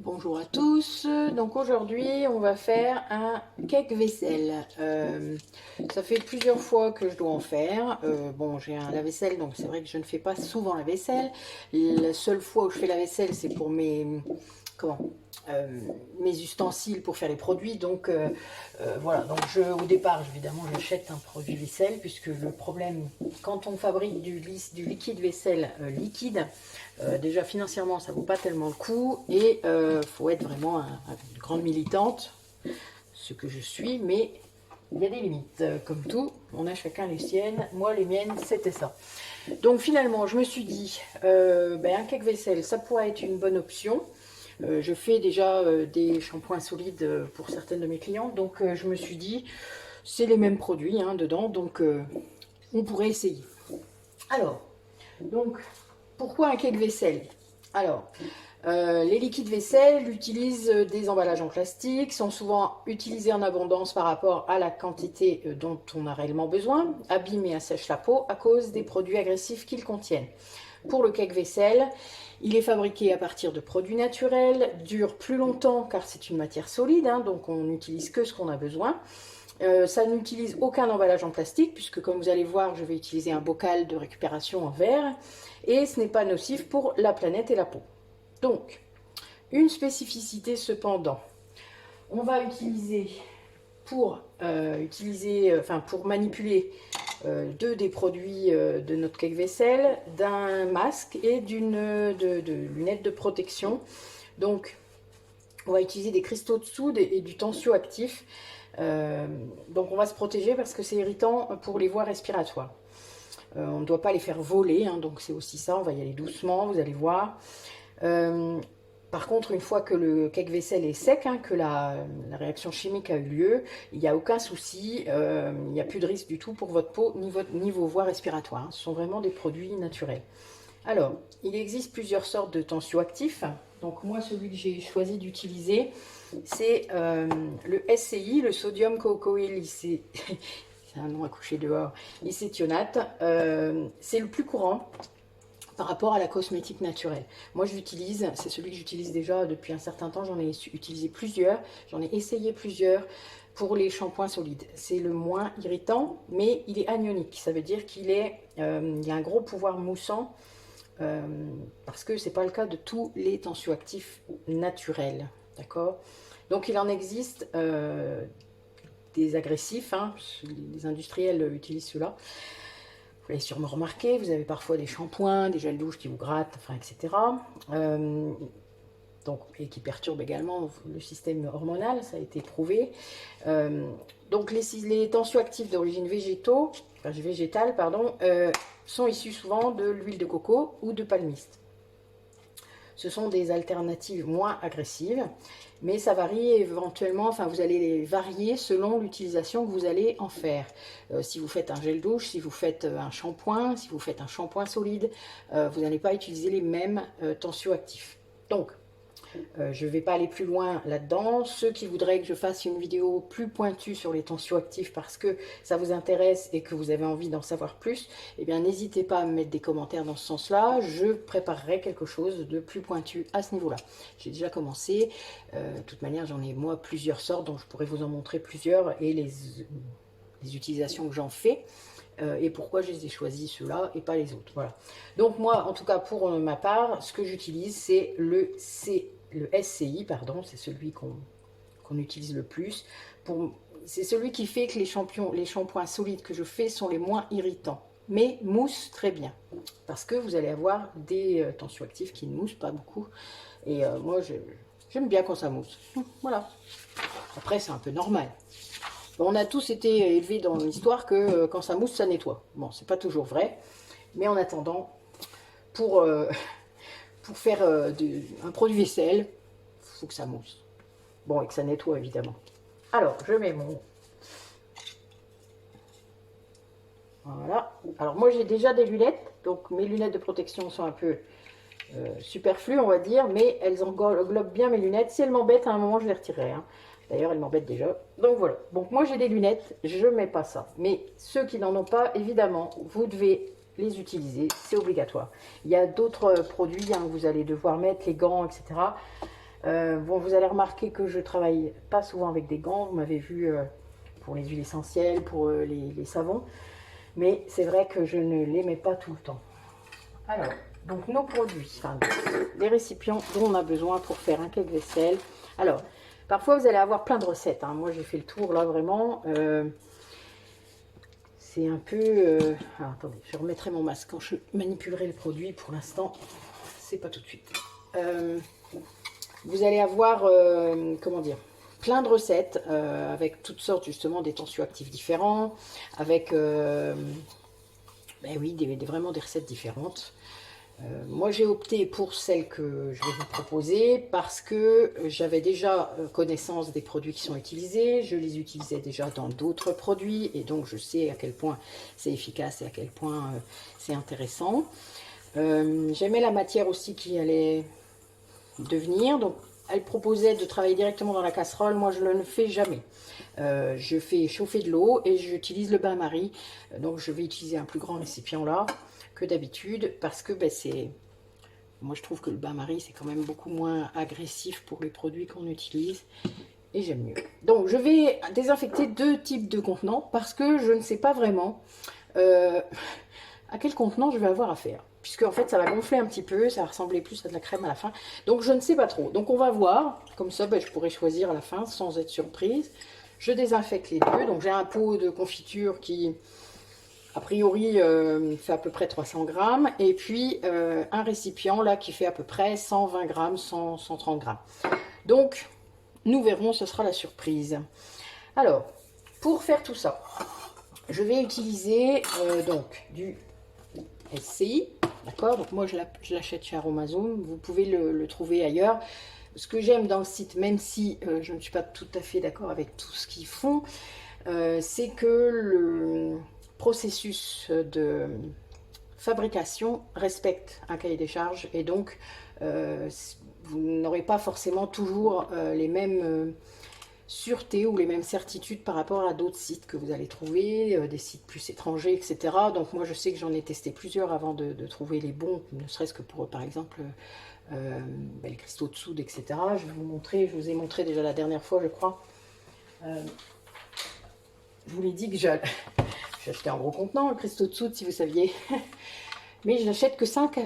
Bonjour à tous, donc aujourd'hui on va faire un cake vaisselle. Ça fait plusieurs fois que je dois en faire. Bon, j'ai un lave-vaisselle, donc c'est vrai que je ne fais pas souvent la vaisselle. La seule fois où je fais la vaisselle, c'est pour comment, mes ustensiles pour faire les produits. Donc voilà, donc au départ évidemment j'achète un produit vaisselle, puisque le problème quand on fabrique du liquide vaisselle liquide, déjà financièrement ça vaut pas tellement le coup, et faut être vraiment une grande militante, ce que je suis, mais il y a des limites, comme tout, on a chacun les siennes. Moi les miennes c'était ça. Donc finalement je me suis dit un cake vaisselle ça pourrait être une bonne option. Je fais déjà des shampoings solides pour certaines de mes clientes, donc je me suis dit c'est les mêmes produits dedans, donc on pourrait essayer. Alors, donc pourquoi un cake vaisselle? Alors, les liquides vaisselle utilisent des emballages en plastique, sont souvent utilisés en abondance par rapport à la quantité dont on a réellement besoin, abîment et assèchent la peau à cause des produits agressifs qu'ils contiennent. Pour le cake vaisselle, il est fabriqué à partir de produits naturels, dure plus longtemps car c'est une matière solide, donc on n'utilise que ce qu'on a besoin. Ça n'utilise aucun emballage en plastique, puisque comme vous allez voir, je vais utiliser un bocal de récupération en verre, et ce n'est pas nocif pour la planète et la peau. Donc, une spécificité cependant, on va utiliser pour manipuler des produits de notre cake vaisselle, d'un masque et de lunettes de protection. Donc, on va utiliser des cristaux de soude et du tensioactif. Donc on va se protéger parce que c'est irritant pour les voies respiratoires. On ne doit pas les faire voler, donc c'est aussi ça, on va y aller doucement, vous allez voir. Par contre, une fois que le cake vaisselle est sec, que la réaction chimique a eu lieu, il n'y a aucun souci, il n'y a plus de risque du tout pour votre peau ni vos voies respiratoires. Ce sont vraiment des produits naturels. Alors, il existe plusieurs sortes de tensioactifs. Donc moi, celui que j'ai choisi d'utiliser, c'est le SCI, le sodium cocoïl c'est un nom à coucher dehors, icéthionate. C'est le plus courant par rapport à la cosmétique naturelle. Moi, j'utilise, c'est celui que j'utilise déjà depuis un certain temps. J'en ai utilisé plusieurs, j'en ai essayé plusieurs pour les shampoings solides. C'est le moins irritant, mais il est anionique. Ça veut dire qu'il a un gros pouvoir moussant. Parce que c'est pas le cas de tous les tensioactifs naturels, d'accord. Donc il en existe des agressifs, les industriels utilisent cela. Vous l'avez sûrement remarqué, vous avez parfois des shampoings, des gels douche qui vous grattent, etc. Et qui perturbent également le système hormonal, ça a été prouvé. Donc les tensioactifs d'origine végétale, sont issus souvent de l'huile de coco ou de palmiste. Ce sont des alternatives moins agressives, mais ça varie éventuellement, vous allez les varier selon l'utilisation que vous allez en faire. Si vous faites un gel douche, si vous faites un shampoing, si vous faites un shampoing solide, vous n'allez pas utiliser les mêmes tensioactifs. Donc, je ne vais pas aller plus loin là-dedans. Ceux qui voudraient que je fasse une vidéo plus pointue sur les tensioactifs parce que ça vous intéresse et que vous avez envie d'en savoir plus, eh bien n'hésitez pas à me mettre des commentaires dans ce sens-là. Je préparerai quelque chose de plus pointu à ce niveau-là. J'ai déjà commencé. De toute manière, j'en ai moi plusieurs sortes, donc je pourrais vous en montrer plusieurs et les utilisations que j'en fais. Et pourquoi je les ai choisis ceux-là et pas les autres. Voilà. Donc moi, en tout cas pour ma part, ce que j'utilise, c'est le SCI, c'est celui qu'on utilise le plus. C'est celui qui fait que les shampoings solides que je fais sont les moins irritants, mais moussent très bien. Parce que vous allez avoir des tensioactifs qui ne moussent pas beaucoup. Et moi, j'aime bien quand ça mousse. Voilà. Après, c'est un peu normal. On a tous été élevés dans l'histoire que quand ça mousse, ça nettoie. Bon, c'est pas toujours vrai, mais en attendant, pour faire un produit vaisselle, il faut que ça mousse. Bon, et que ça nettoie, évidemment. Alors, je mets mon... Voilà. Alors, moi, j'ai déjà des lunettes. Donc, mes lunettes de protection sont un peu superflues, on va dire, mais elles englobent bien mes lunettes. Si elles m'embêtent, à un moment, je les retirerai. D'ailleurs, elles m'embêtent déjà. Donc voilà. Donc moi, j'ai des lunettes. Je ne mets pas ça. Mais ceux qui n'en ont pas, évidemment, vous devez les utiliser. C'est obligatoire. Il y a d'autres produits que vous allez devoir mettre, les gants, etc. Bon, vous allez remarquer que je travaille pas souvent avec des gants. Vous m'avez vu pour les huiles essentielles, pour les savons. Mais c'est vrai que je ne les mets pas tout le temps. Alors, donc nos produits, enfin, les récipients dont on a besoin pour faire un cake vaisselle. Alors, parfois vous allez avoir plein de recettes. Hein. Moi, j'ai fait le tour là vraiment. C'est un peu... Alors, attendez, je remettrai mon masque quand je manipulerai le produit. Pour l'instant, c'est pas tout de suite. Vous allez avoir, comment dire, plein de recettes avec toutes sortes justement des tensioactifs différents, avec, ben oui, vraiment des recettes différentes. Moi, j'ai opté pour celle que je vais vous proposer parce que j'avais déjà connaissance des produits qui sont utilisés. Je les utilisais déjà dans d'autres produits et donc je sais à quel point c'est efficace et à quel point c'est intéressant. J'aimais la matière aussi qui allait devenir. Donc, elle proposait de travailler directement dans la casserole. Moi, je ne le fais jamais. Je fais chauffer de l'eau et j'utilise le bain-marie. Donc, je vais utiliser un plus grand récipient là que d'habitude parce que ben, c'est... Moi, je trouve que le bain-marie, c'est quand même beaucoup moins agressif pour les produits qu'on utilise. Et j'aime mieux. Donc, je vais désinfecter deux types de contenants parce que je ne sais pas vraiment à quel contenant je vais avoir affaire. Puisque en fait, ça va gonfler un petit peu, ça va ressembler plus à de la crème à la fin. Donc, je ne sais pas trop. Donc, on va voir. Comme ça, ben, je pourrai choisir à la fin sans être surprise. Je désinfecte les deux. Donc, j'ai un pot de confiture qui... A priori, fait à peu près 300 grammes. Et puis, un récipient là qui fait à peu près 120 grammes, 130 grammes. Donc, nous verrons, ce sera la surprise. Alors, pour faire tout ça, je vais utiliser donc du SCI. D'accord? Donc, moi, je l'achète chez Aromazone. Vous pouvez le trouver ailleurs. Ce que j'aime dans le site, même si je ne suis pas tout à fait d'accord avec tout ce qu'ils font, c'est que le processus de fabrication respecte un cahier des charges et donc vous n'aurez pas forcément toujours les mêmes sûretés ou les mêmes certitudes par rapport à d'autres sites que vous allez trouver, des sites plus étrangers, etc. Donc moi je sais que j'en ai testé plusieurs avant de trouver les bons, ne serait-ce que pour par exemple les cristaux de soude, etc. Je vais vous montrer, je vous ai montré déjà la dernière fois je crois. Je vous l'ai dit que j'ai acheté un gros contenant, le cristaux de soude, si vous saviez. Mais je n'achète que 5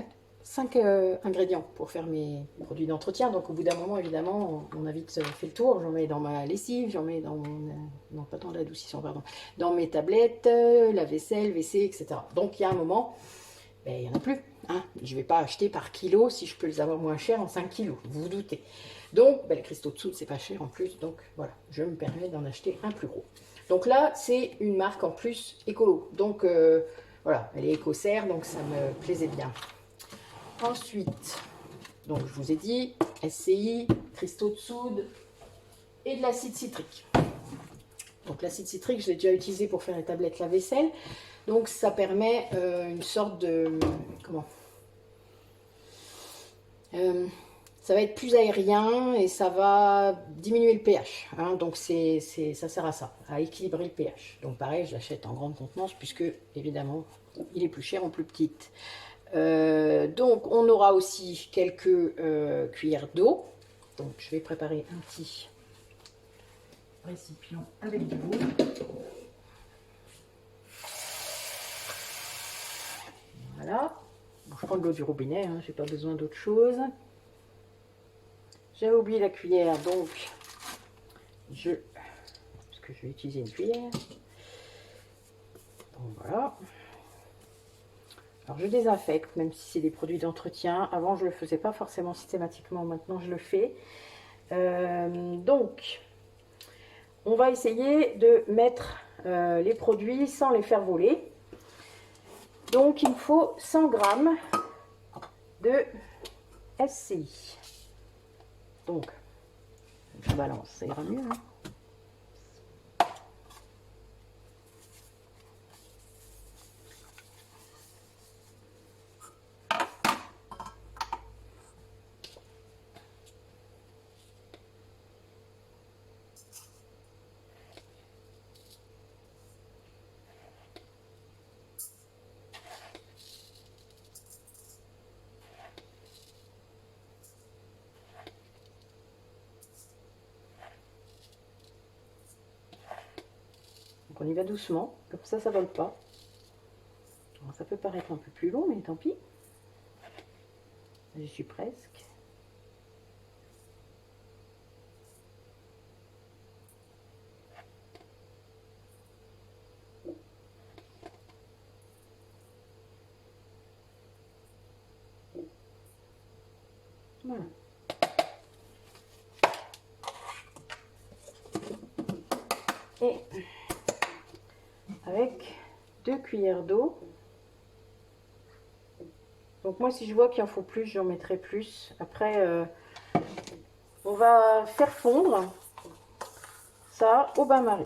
ingrédients pour faire mes produits d'entretien. Donc au bout d'un moment, évidemment, on a vite fait le tour. J'en mets dans ma lessive, j'en mets dans mon... Non, pas dans l'adoucissant, pardon. Dans mes tablettes, la vaisselle, WC, etc. Donc il y a un moment, ben, il n'y en a plus. Hein. Je ne vais pas acheter par kilo si je peux les avoir moins chers en 5 kilos, vous vous doutez. Donc ben, les cristaux de soude, c'est pas cher en plus. Donc voilà, je me permets d'en acheter un plus gros. Donc là, c'est une marque en plus écolo. Donc voilà, elle est écossaire, donc ça me plaisait bien. Ensuite, donc je vous ai dit, SCI, cristaux de soude et de l'acide citrique. Donc l'acide citrique, je l'ai déjà utilisé pour faire les tablettes lave-vaisselle. Donc ça permet une sorte de... Comment ça va être plus aérien et ça va diminuer le pH. Hein, donc ça sert à ça, à équilibrer le pH. Donc pareil, je l'achète en grande contenance puisque évidemment il est plus cher en plus petite. Donc on aura aussi quelques cuillères d'eau. Donc je vais préparer un petit récipient avec de l'eau. Voilà. Bon, je prends de l'eau du robinet, hein, j'ai pas besoin d'autre chose. J'avais oublié la cuillère, donc parce que je vais utiliser une cuillère. Donc voilà. Alors je désinfecte, même si c'est des produits d'entretien. Avant je ne le faisais pas forcément systématiquement, maintenant je le fais. Donc on va essayer de mettre les produits sans les faire voler. Donc il me faut 100 g de SCI. Donc je balance, ça ira mieux. Hein. On y va doucement, comme ça ne vole pas. Alors, ça peut paraître un peu plus long, mais tant pis. J'y suis presque. Voilà. Et avec 2 cuillères d'eau. Donc moi, si je vois qu'il en faut plus, j'en mettrai plus. Après, on va faire fondre ça au bain-marie.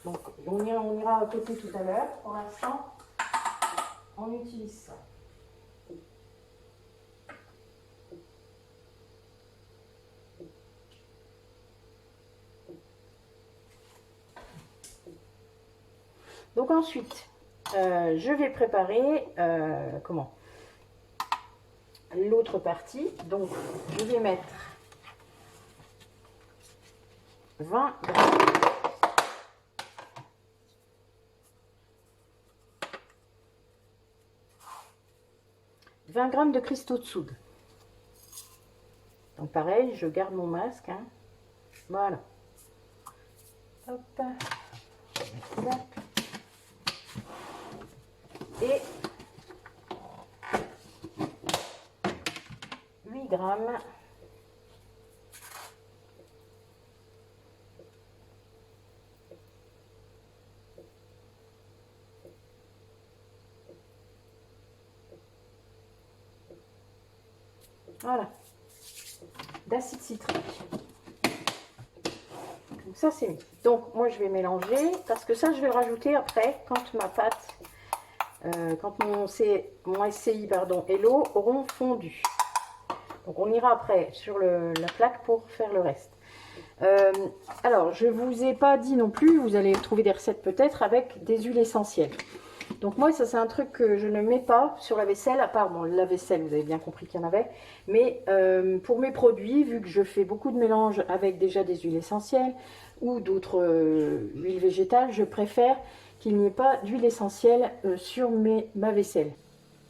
Donc on ira à côté tout à l'heure. Pour l'instant, on utilise ça. Donc ensuite, je vais préparer l'autre partie. Donc je vais mettre 20 grammes de cristaux de soude. Donc pareil, je garde mon masque. Hein. Voilà. Hop. Et 8 grammes voilà, d'acide citrique. Donc ça c'est mis. Donc moi je vais mélanger parce que ça je vais le rajouter après quand ma pâte, quand mon SCI et l'eau auront fondu. Donc on ira après sur la plaque pour faire le reste. Alors je vous ai pas dit non plus, vous allez trouver des recettes peut-être avec des huiles essentielles. Donc moi ça c'est un truc que je ne mets pas sur la vaisselle, à part bon la vaisselle, vous avez bien compris qu'il y en avait, mais pour mes produits, vu que je fais beaucoup de mélanges avec déjà des huiles essentielles ou d'autres huiles végétales, je préfère qu'il n'y ait pas d'huile essentielle sur ma vaisselle.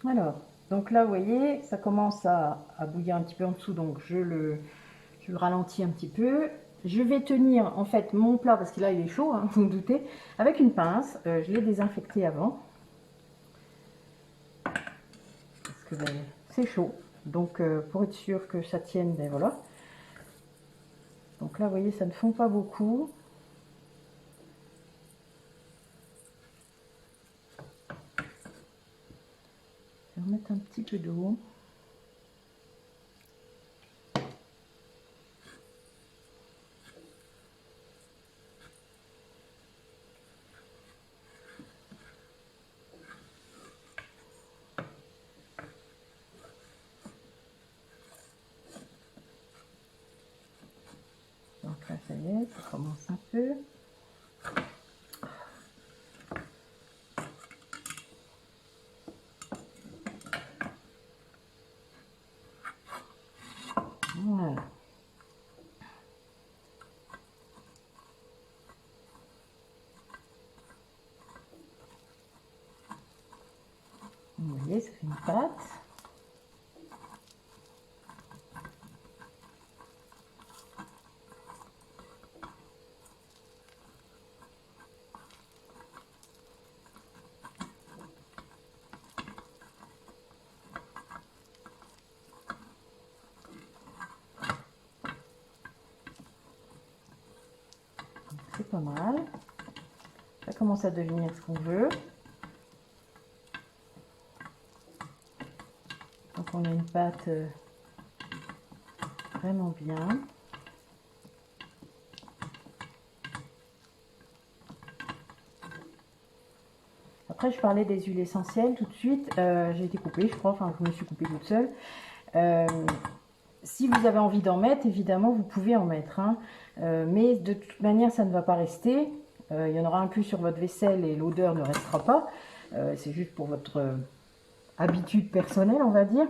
Alors, donc là vous voyez, ça commence à bouillir un petit peu en dessous, donc je le ralentis un petit peu. Je vais tenir en fait mon plat, parce que là il est chaud, hein, vous vous doutez, avec une pince. Je l'ai désinfecté avant. Parce que ben, c'est chaud. Donc pour être sûr que ça tienne, ben voilà. Donc là vous voyez, ça ne fond pas beaucoup. Je vais remettre un petit peu d'eau. Donc là, ça y est, ça commence un peu. Voilà. Vous voyez, ça fait une pâte. C'est pas mal. Ça commence à devenir ce qu'on veut. Donc on a une pâte vraiment bien. Après je parlais des huiles essentielles tout de suite. J'ai été coupée, je crois, enfin je me suis coupée toute seule. Si vous avez envie d'en mettre, évidemment vous pouvez en mettre. Hein. Mais de toute manière ça ne va pas rester. Il y en aura un peu sur votre vaisselle et l'odeur ne restera pas. C'est juste pour votre habitude personnelle, on va dire.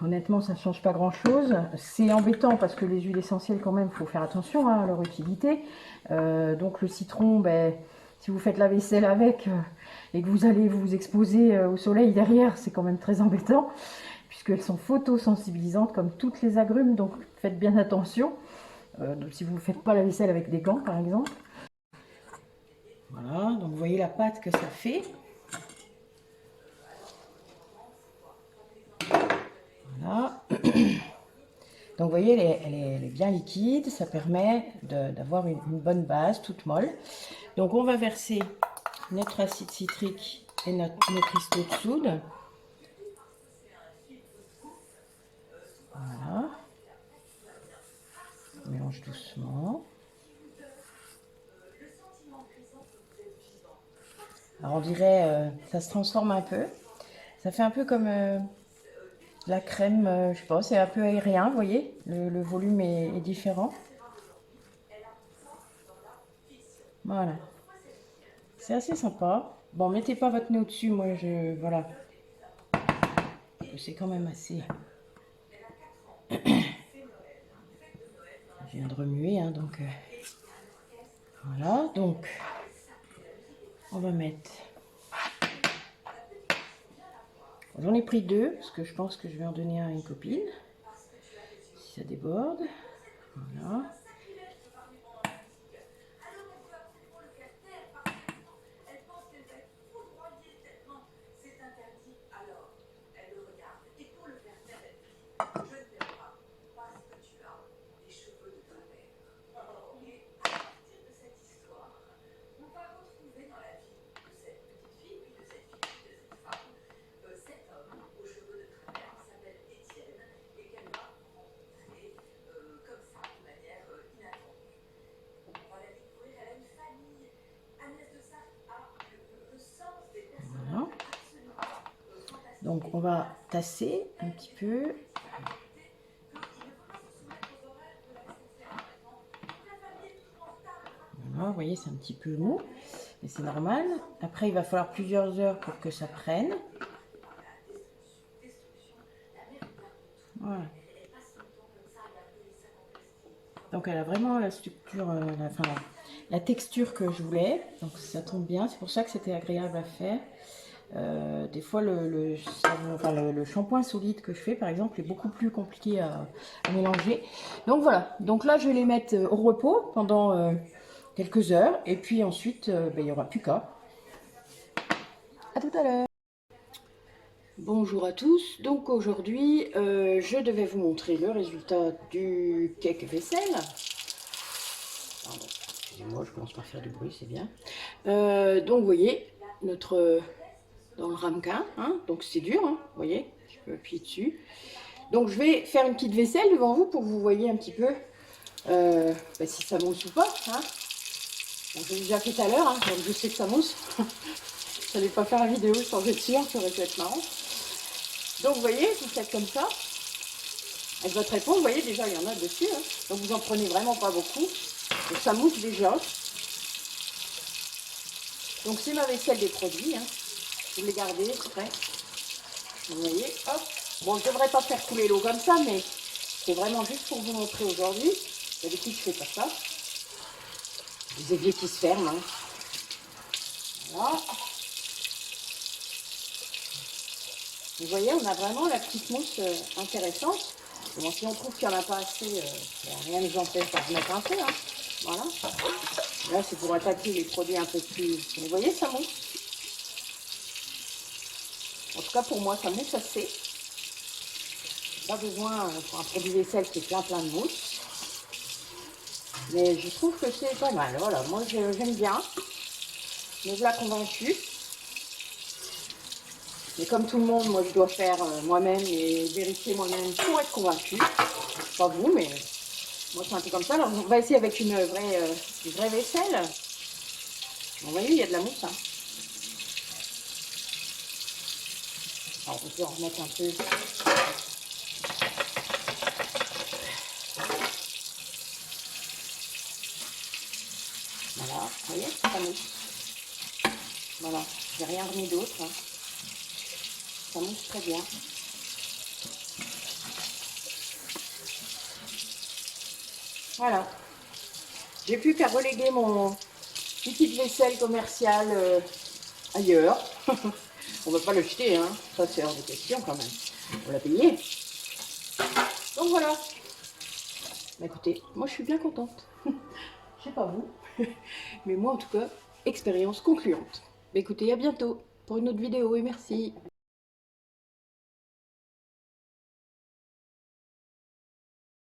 honnêtement, ça ne change pas grand-chose. C'est embêtant parce que les huiles essentielles, quand même, il faut faire attention à leur utilité. Donc le citron, ben, si vous faites la vaisselle avec et que vous allez vous exposer au soleil derrière, c'est quand même très embêtant, puisqu'elles sont photosensibilisantes comme toutes les agrumes, donc faites bien attention. Donc, si vous ne faites pas la vaisselle avec des gants, par exemple. Voilà, donc vous voyez la pâte que ça fait. Voilà. Donc vous voyez, elle est bien liquide, ça permet d'avoir une bonne base, toute molle. Donc on va verser notre acide citrique et nos cristaux de soude. Voilà. On mélange doucement. Alors on dirait, ça se transforme un peu. Ça fait un peu comme la crème, je sais pas, c'est un peu aérien, vous voyez, le volume est différent. Voilà. C'est assez sympa. Bon, mettez pas votre nez au-dessus, moi voilà. C'est quand même assez. Je viens de remuer, hein, donc voilà. Donc, on va mettre. J'en ai pris 2 parce que je pense que je vais en donner un à une copine. Si ça déborde, voilà. Donc on va tasser un petit peu. Voilà, vous voyez, c'est un petit peu mou, mais c'est normal. Après, il va falloir plusieurs heures pour que ça prenne. Voilà. Donc elle a vraiment la structure, la texture que je voulais. Donc ça tombe bien, c'est pour ça que c'était agréable à faire. Des fois le shampoing solide que je fais par exemple est beaucoup plus compliqué à mélanger. Donc voilà, donc là je vais les mettre au repos pendant quelques heures et puis ensuite il n'y aura plus qu'à. À tout à l'heure. Bonjour à tous, donc aujourd'hui je devais vous montrer le résultat du cake vaisselle. Pardon, excusez-moi, je commence par faire du bruit, c'est bien. Donc vous voyez, notre dans le ramequin, hein, donc c'est dur, hein, vous voyez, je peux appuyer dessus. Donc je vais faire une petite vaisselle devant vous pour que vous voyez un petit peu si ça mousse ou pas. Hein. Bon, je l'ai déjà fait tout à l'heure, hein, donc je sais que ça mousse. Je n'allais pas faire la vidéo sans être sûre, ça aurait pu être marrant. Donc vous voyez, vous faites comme ça. Avec votre éponge, vous voyez déjà il y en a dessus. Hein. Donc vous en prenez vraiment pas beaucoup. Et ça mousse déjà. Donc c'est ma vaisselle des produits. Hein. Je vais les garder prêt. Vous voyez, hop. Bon, je ne devrais pas faire couler l'eau comme ça, mais c'est vraiment juste pour vous montrer aujourd'hui. D'habitude, je fais pas ça. Les éviers qui se ferment. Hein. Voilà. Vous voyez, on a vraiment la petite mousse intéressante. Bon, si on trouve qu'il n'y en a pas assez, rien ne nous empêche d'en remettre un peu. Hein. Voilà. Là, c'est pour attaquer les produits un peu plus... Vous voyez, ça mousse. En tout cas, pour moi, ça mousse assez. Pas besoin pour un produit vaisselle qui est plein de mousse. Mais je trouve que c'est pas mal. Voilà, moi, j'aime bien. Me voilà convaincue. Mais comme tout le monde, moi, je dois faire moi-même et vérifier moi-même pour être convaincue. Pas vous, mais moi, c'est un peu comme ça. Alors, on va essayer avec une vraie vaisselle. Vous voyez, il y a de la mousse. Hein. Alors, on peut en remettre un peu. Voilà, vous voyez, ça mousse. Voilà, j'ai rien remis d'autre. Hein. Ça mousse très bien. Voilà. J'ai plus qu'à reléguer mon liquide vaisselle commercial ailleurs. On va pas le jeter, hein. Ça c'est hors de question quand même. On l'a payé. Donc voilà. Bah, écoutez, moi je suis bien contente. Je sais pas vous, mais moi en tout cas, expérience concluante. Bah, écoutez, à bientôt pour une autre vidéo et merci.